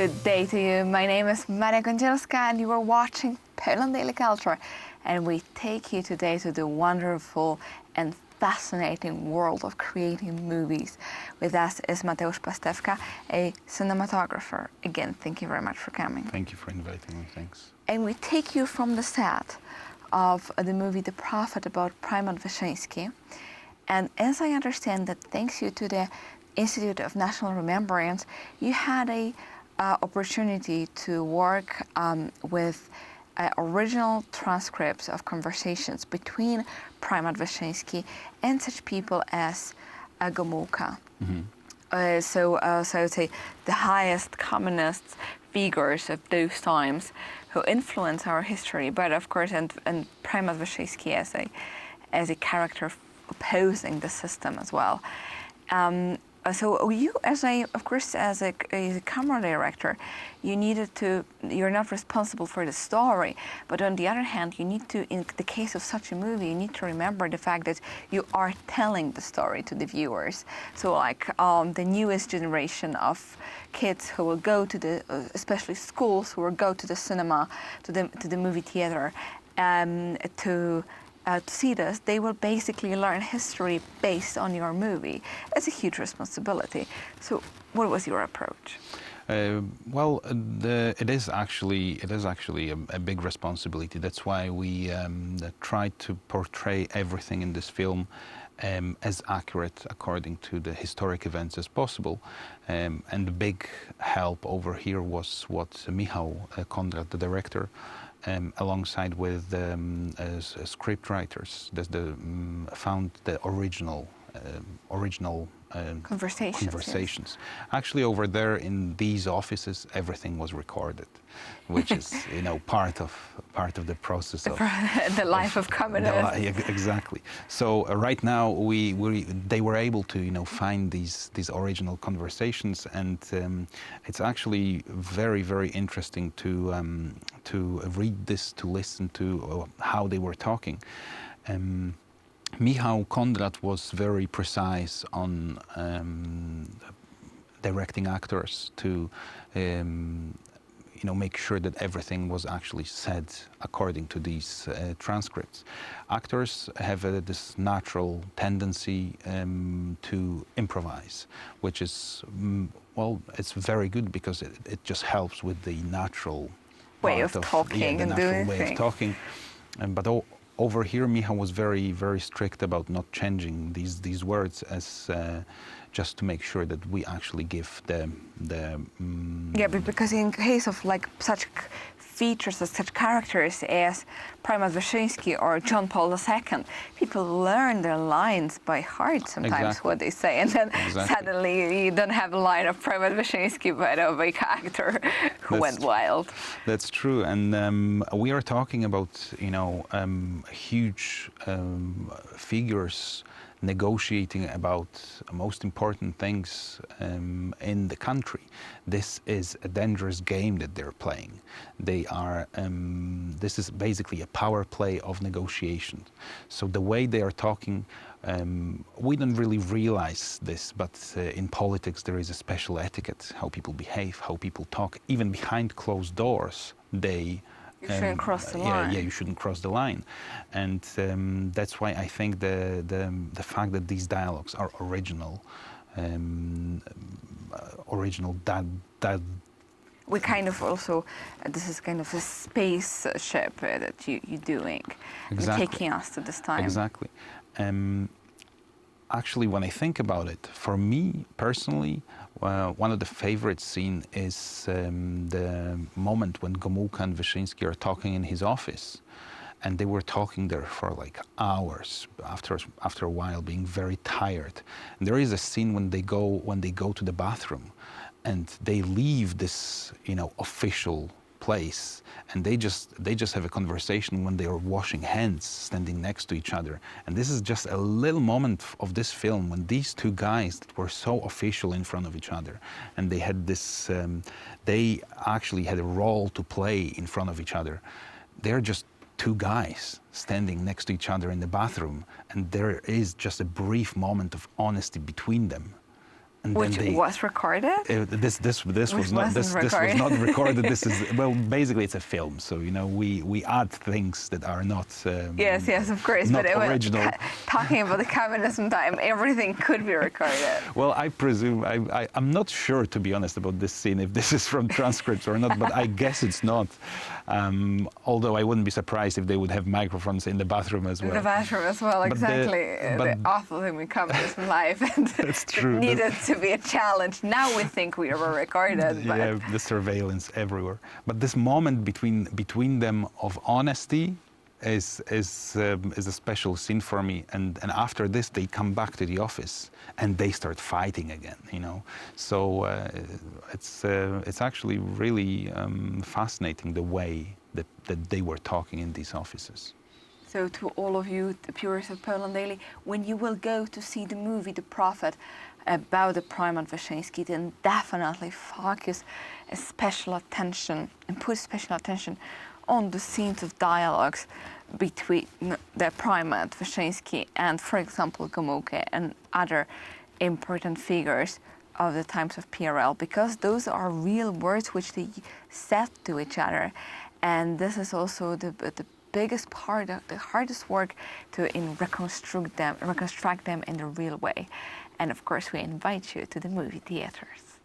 Good day to you. My name is Maria Kądzielska and you are watching Poland Daily Culture, and we take you today to the wonderful and fascinating world of creating movies. With us is Mateusz Pastewka, a cinematographer. Again, thank you very much for coming. Thank you for inviting me, thanks. And we take you from the set of the movie The Prophet about Prymont Wyszyński. And as I understand that, thanks you to the Institute of National Remembrance, you had a opportunity to work with original transcripts of conversations between Prymont Wyszyński and such people as Gomułka. Mm-hmm. So I would say the highest communist figures of those times who influence our history, but of course, and Prymont Wyszyński as a character opposing the system as well. So you, as a camera director, you're not responsible for the story, but on the other hand, you need to, in the case of such a movie, you need to remember the fact that you are telling the story to the viewers. So like the newest generation of kids who will go to the, especially schools, who will go to the cinema, to the movie theater, to see this, they will basically learn history based on your movie. It's a huge responsibility. So, what was your approach? It is actually a big responsibility. That's why we tried to portray everything in this film as accurate according to the historic events as possible. And the big help over here was what Michał Konrad, the director, alongside with script writers, found the original conversations. Yes. Actually, over there in these offices, everything was recorded, which is part of the process of the life of communists. Exactly. So right now they were able to find these original conversations, and it's actually very, very interesting to read this, to listen to how they were talking. Michał Konrad was very precise on directing actors to make sure that everything was actually said according to these transcripts. Actors have this natural tendency to improvise, which is, it's very good because it just helps with the natural way of talking and doing things. But over here, Michał was very, very strict about not changing these words, as just to make sure that we actually give the. Yeah, but because in case of like such features as such characters as Prymont Wyszyński or John Paul II, people learn their lines by heart sometimes. Exactly. What they say, and then suddenly you don't have a line of Prymont Wyszyński, but of a actor who went wild. That's true, and we are talking about huge figures negotiating about most important things in the country. This is a dangerous game that they're playing. They are. This is basically a power play of negotiation. So the way they are talking, we don't really realize this, but in politics there is a special etiquette: how people behave, how people talk, even behind closed doors. You shouldn't cross the line. Yeah, you shouldn't cross the line, and that's why I think the fact that these dialogues are original, that. We kind of also, this is kind of a spaceship that you're doing. Exactly. You're taking us to this time. Exactly. Actually, when I think about it, for me personally, one of the favorite scenes is the moment when Gomułka and Wyszyński are talking in his office, and they were talking there for like hours. After a while, being very tired. And there is a scene when they go to the bathroom, and they leave this official place, and they just have a conversation when they are washing hands, standing next to each other. And this is just a little moment of this film when these two guys that were so official in front of each other, and they had this, they actually had a role to play in front of each other. They're just two guys standing next to each other in the bathroom, and there is just a brief moment of honesty between them. And Which then was recorded? This was not recorded. recorded. This is, well, basically it's a film. So we add things that are not Yes, of course. not But original. Talking about the communism time, everything could be recorded. Well, I presume I'm not sure, to be honest, about this scene, if this is from transcripts or not. But I guess it's not. Although I wouldn't be surprised if they would have microphones in the bathroom as well. In the bathroom as well, But exactly. The awful thing with communism life. That's true. It needed to be a challenge. Now we think we were recorded. But Yeah, the surveillance everywhere. But this moment between them of honesty is a special scene for me. And after this, they come back to the office and they start fighting again. So it's actually really fascinating the way that they were talking in these offices. So to all of you, the purists of Poland Daily, when you will go to see the movie The Prophet about the Primat Wyszyński, then definitely focus a special attention and put special attention on the scenes of dialogues between the Primat Wyszyński and, for example, Gomułka and other important figures of the times of PRL, because those are real words which they said to each other. And this is also the biggest part, the hardest work to reconstruct them in the real way. And of course, we invite you to the movie theaters.